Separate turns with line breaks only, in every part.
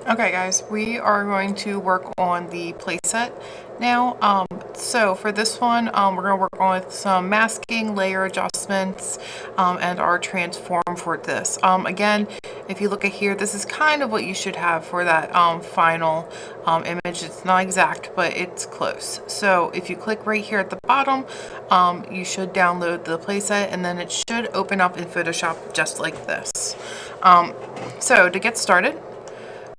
Okay guys, we are going to work on the playset now. So for this one, we're going to work on with some masking, layer adjustments, and our transform for this. Again, if you look at here, this is kind of what you should have for that final image. It's not exact, but it's close. So if you click right here at the bottom, you should download the playset, and then it should open up in Photoshop just like this. So to get started,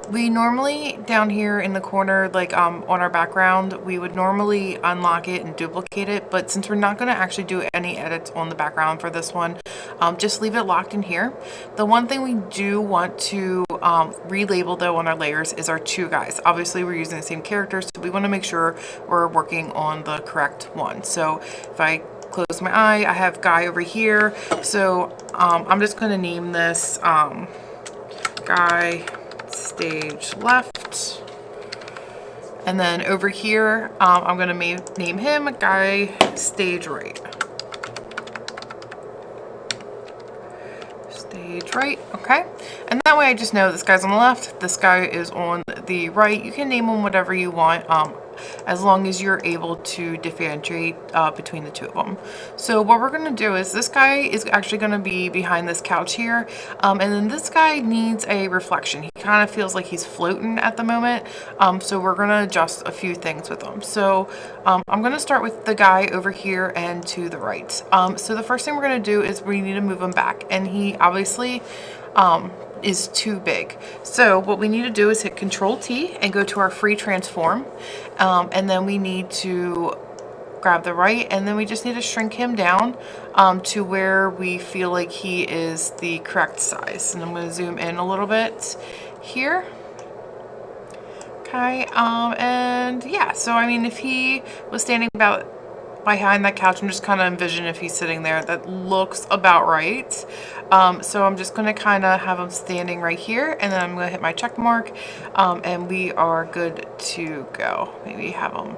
we normally, down here in the corner, like on our background, we would normally unlock it and duplicate it, but since we're not going to actually do any edits on the background for this one, just leave it locked in here. The one thing we do want to relabel though on our layers is our two guys. Obviously we're using the same characters, so we want to make sure we're working on the correct one. So if I close my eye, I have Guy over here, so I'm just going to name this Guy stage left, and then over here I'm going to name him Guy stage right. Stage right, okay, and that way I just know this guy's on the left, this guy is on the right. You can name them whatever you want, as long as you're able to differentiate between the two of them. So what we're going to do is this guy is actually going to be behind this couch here, and then this guy needs a reflection. He kind of feels like he's floating at the moment, so we're going to adjust a few things with him. So I'm going to start with the guy over here and to the right. So the first thing we're going to do is we need to move him back, and he obviously is too big. So what we need to do is hit Control T and go to our free transform, and then we need to grab the right, and then we just need to shrink him down to where we feel like he is the correct size. And I'm going to zoom in a little bit here. Okay, and yeah, so I mean, if he was standing about behind that couch, I'm just kind of envision if he's sitting there, that looks about right. So I'm just going to kind of have him standing right here, and then I'm going to hit my check mark, and we are good to go. Maybe have him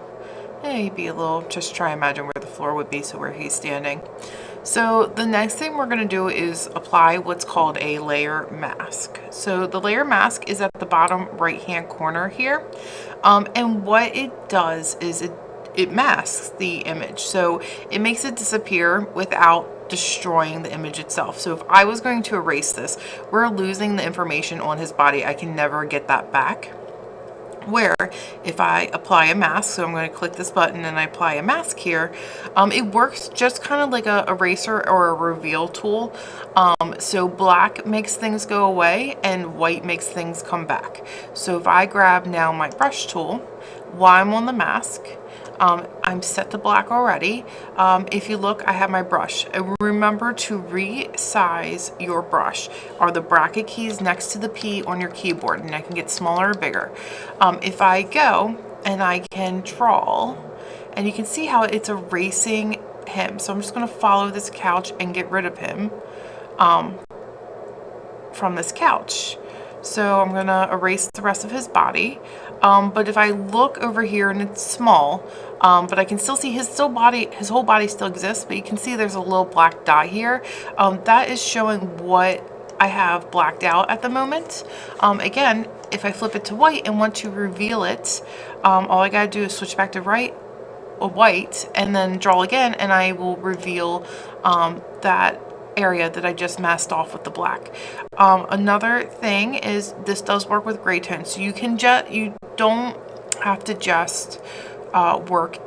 maybe a little, just try and imagine where the floor would be, so where he's standing. So the next thing we're going to do is apply what's called a layer mask. So the layer mask is at the bottom right hand corner here, and what it does is it masks the image, so it makes it disappear without destroying the image itself. So if I was going to erase this, we're losing the information on his body. I can never get that back. Where if I apply a mask, so I'm going to click this button and I apply a mask here, it works just kind of like a eraser or a reveal tool. So black makes things go away and white makes things come back. So if I grab now my brush tool while I'm on the mask, I'm set to black already. If you look, I have my brush. Remember to resize your brush. Are the bracket keys next to the P on your keyboard, and I can get smaller or bigger. If I go and I can draw, and you can see how it's erasing him. So I'm just going to follow this couch and get rid of him from this couch. So I'm going to erase the rest of his body. But if I look over here, and it's small, but I can still see his whole body still exists, but you can see there's a little black dot here. That is showing what I have blacked out at the moment. Again, if I flip it to white and want to reveal it, all I gotta do is switch back to white and then draw again, and I will reveal that area that I just masked off with the black. Another thing is this does work with gray tones, so you don't have to just work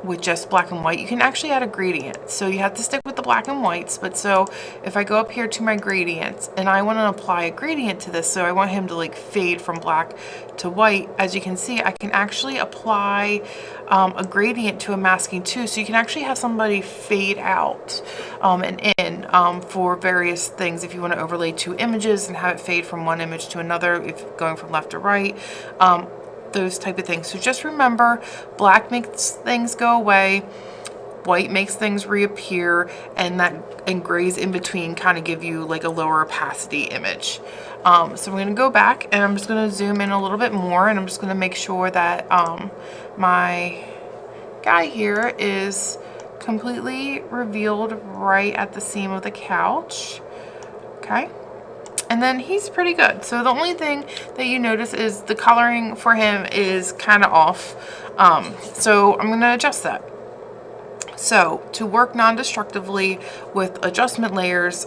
with just black and white. You can actually add a gradient, so you have to stick with the black and whites. But so if I go up here to my gradients and I want to apply a gradient to this, so I want him to like fade from black to white, as you can see I can actually apply a gradient to a masking too, so you can actually have somebody fade out and in for various things. If you want to overlay two images and have it fade from one image to another, if going from left to right, those type of things. So just remember, black makes things go away, white makes things reappear, and grays in between kind of give you like a lower opacity image. So I'm going to go back and I'm just going to zoom in a little bit more, and I'm just going to make sure that my guy here is completely revealed right at the seam of the couch. Okay. And then he's pretty good. So the only thing that you notice is the coloring for him is kind of off. So I'm going to adjust that. So to work non-destructively with adjustment layers,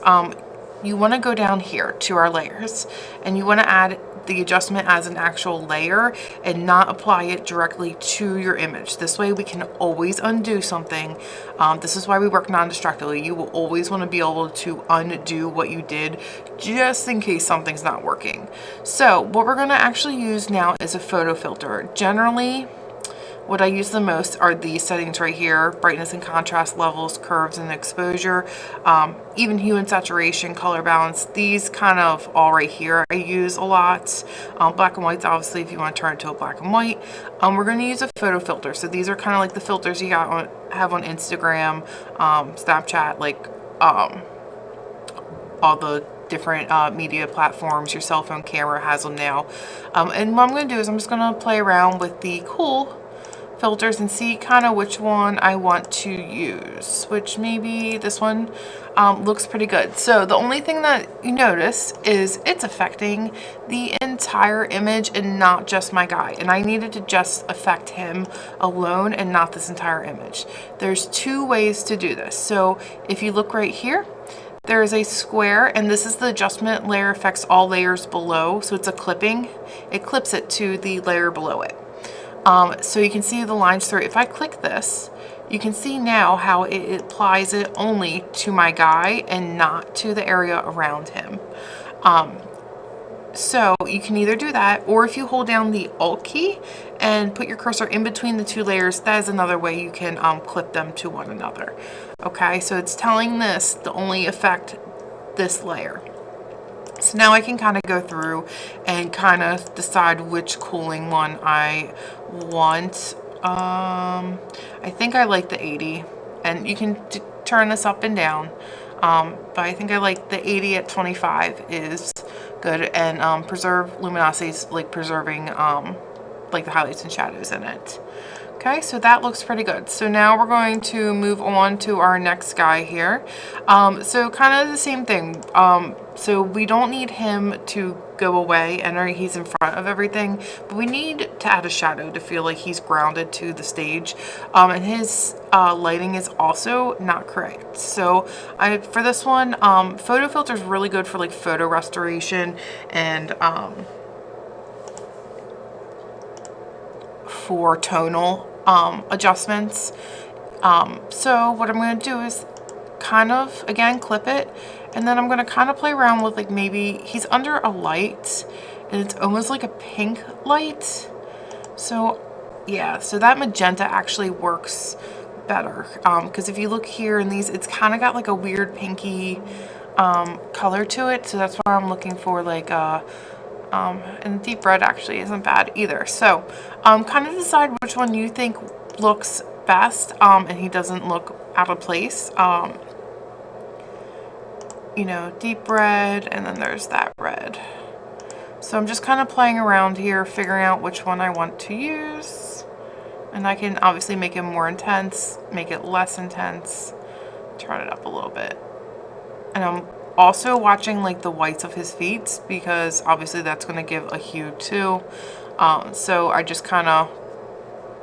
you want to go down here to our layers, and you want to add the adjustment as an actual layer and not apply it directly to your image. This way we can always undo something. This is why we work non-destructively. You will always want to be able to undo what you did just in case something's not working. So what we're going to actually use now is a photo filter. Generally, what I use the most are these settings right here: brightness and contrast levels, curves and exposure, even hue and saturation, color balance. These kind of all right here I use a lot. Black and white's obviously if you want to turn it to a black and white. We're going to use a photo filter. So these are kind of like the filters you have on Instagram, Snapchat, like all the different media platforms. Your cell phone camera has them now. And what I'm going to do is I'm just going to play around with the cool filters and see kind of which one I want to use, which maybe this one looks pretty good. So the only thing that you notice is it's affecting the entire image and not just my guy, and I needed to just affect him alone and not this entire image. There's two ways to do this. So if you look right here, there is a square, and this is the adjustment layer affects all layers below. So it's a clipping. It clips it to the layer below it. So you can see the lines through. If I click this, you can see now how it applies it only to my guy and not to the area around him. So you can either do that, or if you hold down the Alt key and put your cursor in between the two layers, that is another way you can clip them to one another. Okay, so it's telling this to only affect this layer. So now I can kind of go through and kind of decide which cooling one I want. I think I like the 80, and you can turn this up and down. But I think I like the 80 at 25 is good, and preserve luminosities, like preserving like the highlights and shadows in it. Okay, so that looks pretty good. So now we're going to move on to our next guy here. So kind of the same thing. So we don't need him to go away and he's in front of everything, but we need to add a shadow to feel like he's grounded to the stage. And his lighting is also not correct. So for this one, photo filter is really good for like photo restoration and for tonal adjustments. So what I'm going to do is kind of again clip it, and then I'm going to kind of play around with like maybe he's under a light and it's almost like a pink light. So yeah, so that magenta actually works better because if you look here in these, it's kind of got like a weird pinky color to it. So that's why I'm looking for like and deep red actually isn't bad either. So kind of decide which one you think looks best and he doesn't look out of place. You know, deep red, and then there's that red. So I'm just kind of playing around here, figuring out which one I want to use. And I can obviously make it more intense, make it less intense, turn it up a little bit. And I'm also watching like the whites of his feet because obviously that's going to give a hue too. So I just kind of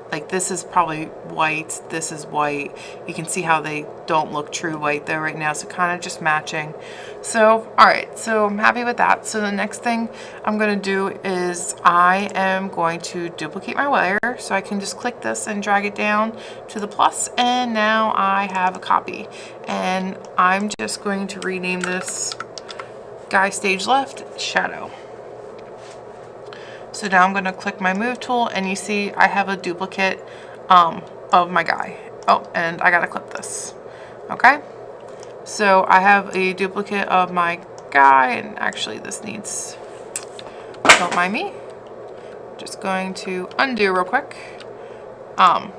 like, this is probably white, this is white. You can see how they don't look true white there right now, so kind of just matching. So all right, so I'm happy with that. So the next thing I'm going to do is I am going to duplicate my layer, so I can just click this and drag it down to the plus, and now I have a copy. And I'm just going to rename this guy stage left shadow. So now I'm going to click my move tool, and you see I have a duplicate of my guy. Oh, and I got to clip this. Okay, so I have a duplicate of my guy, and actually this needs, don't mind me, just going to undo real quick.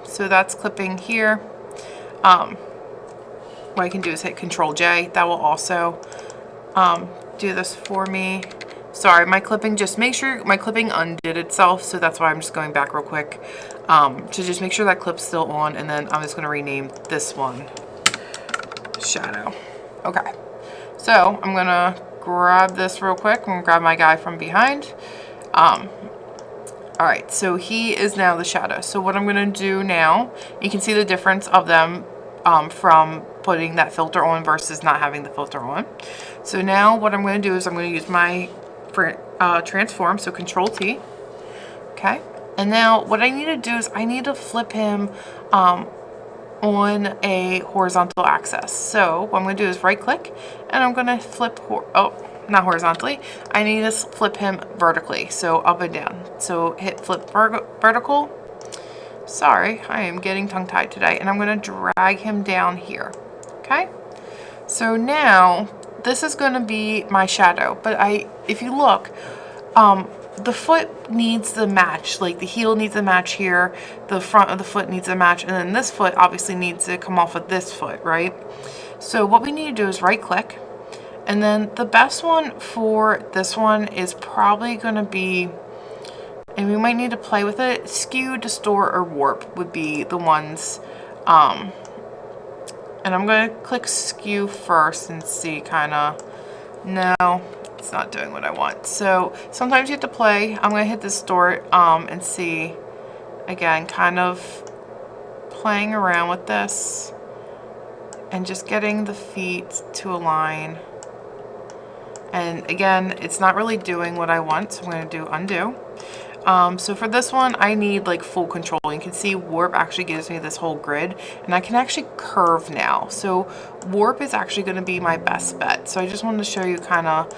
So that's clipping here. What I can do is hit Control J. That will also do this for me. Sorry, my clipping, just make sure my clipping undid itself, so that's why I'm just going back real quick to just make sure that clip's still on, and then I'm just going to rename this one shadow. Okay, so I'm going to grab this real quick. I'm gonna grab my guy from behind. All right, so he is now the shadow. So what I'm gonna do now, you can see the difference of them from putting that filter on versus not having the filter on. So now what I'm gonna do is I'm gonna use my transform, so Control T, okay? And now what I need to do is I need to flip him on a horizontal axis. So what I'm gonna do is right click and I'm gonna flip, not horizontally, I need to flip him vertically, so up and down. So hit flip vertical. Sorry, I am getting tongue-tied today. And I'm gonna drag him down here, okay? So now, this is gonna be my shadow, but if you look, the foot needs the match, like the heel needs a match here, the front of the foot needs a match, and then this foot obviously needs to come off of this foot, right? So what we need to do is right click, and then the best one for this one is probably gonna be, and we might need to play with it, skew, distort, or warp would be the ones. And I'm gonna click skew first and see kinda, no, it's not doing what I want. So sometimes you have to play. I'm gonna hit distort and see, again, kind of playing around with this and just getting the feet to align. And again, it's not really doing what I want, so I'm gonna do undo. So for this one, I need like full control. You can see warp actually gives me this whole grid, and I can actually curve now. So warp is actually going to be my best bet. So I just wanted to show you kind of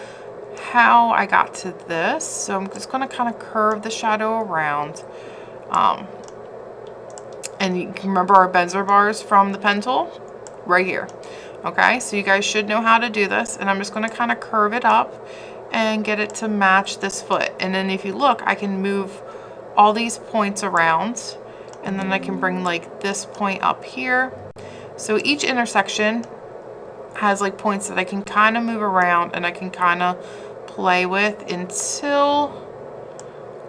how I got to this. So I'm just going to kind of curve the shadow around. And you can remember our Bezier bars from the pen tool right here. Okay, so you guys should know how to do this, and I'm just going to kind of curve it up and get it to match this foot. And then if you look, I can move all these points around, and then I can bring like this point up here. So each intersection has like points that I can kind of move around and I can kind of play with until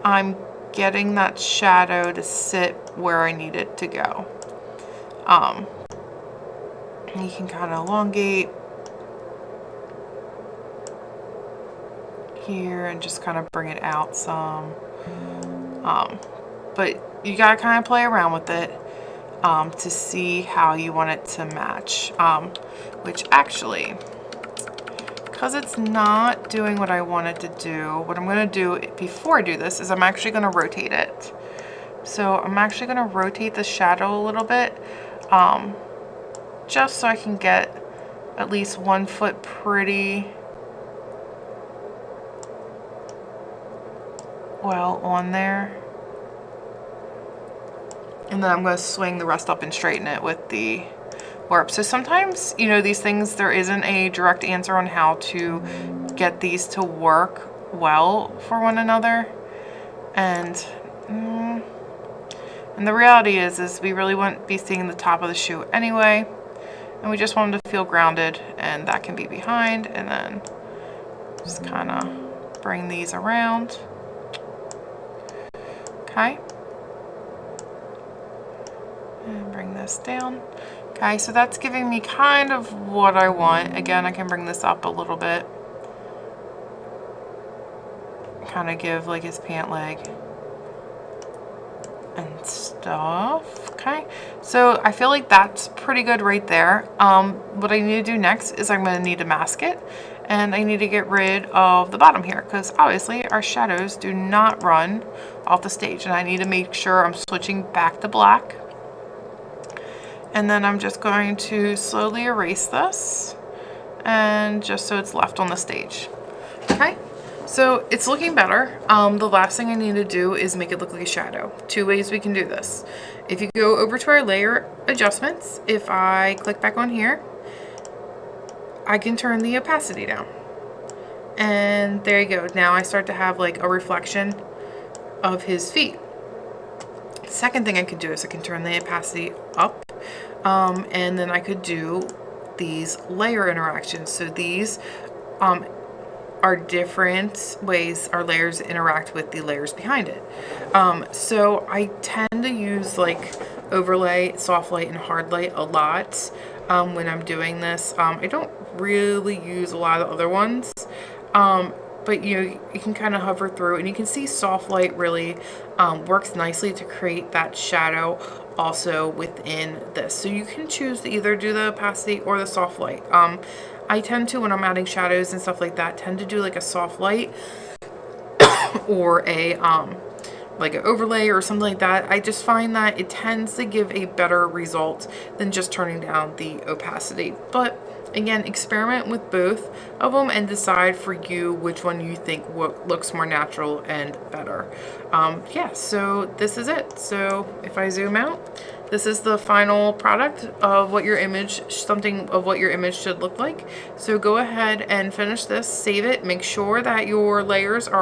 I'm getting that shadow to sit where I need it to go. You can kind of elongate here and just kind of bring it out some, but you gotta kind of play around with it to see how you want it to match, which actually, because it's not doing what I want it to do, what I'm going to do before I do this is I'm actually going to rotate it. So I'm actually going to rotate the shadow a little bit, just so I can get at least one foot pretty well on there. And then I'm going to swing the rest up and straighten it with the warp. So sometimes, you know, these things, there isn't a direct answer on how to get these to work well for one another. And the reality is we really wouldn't be seeing the top of the shoe anyway. And we just want them to feel grounded, and that can be behind. And then just kind of bring these around. Okay. And bring this down. Okay, so that's giving me kind of what I want. Again, I can bring this up a little bit. Kind of give like his pant leg and stuff. Okay, so I feel like that's pretty good right there. What I need to do next is I'm going to need to mask it, and I need to get rid of the bottom here, because obviously our shadows do not run off the stage, and I need to make sure I'm switching back to black. And then I'm just going to slowly erase this, and just so it's left on the stage. Okay, so it's looking better. The last thing I need to do is make it look like a shadow. Two ways we can do this. If you go over to our layer adjustments, if I click back on here, I can turn the opacity down. And there you go. Now I start to have like a reflection of his feet. Second thing I could do is I can turn the opacity up, and then I could do these layer interactions. So these are different ways our layers interact with the layers behind it. So I tend to use like overlay, soft light, and hard light a lot. when I'm doing this. I don't really use a lot of other ones, but you can kind of hover through and you can see soft light really works nicely to create that shadow also within this. So you can choose to either do the opacity or the soft light. I tend to, when I'm adding shadows and stuff like that, tend to do like a soft light or a like an overlay or something like that. I just find that it tends to give a better result than just turning down the opacity. But again, experiment with both of them and decide for you which one you think looks more natural and better. Yeah, so this is it. So if I zoom out, this is the final product of what your image, something of what your image should look like. So go ahead and finish this, save it, make sure that your layers are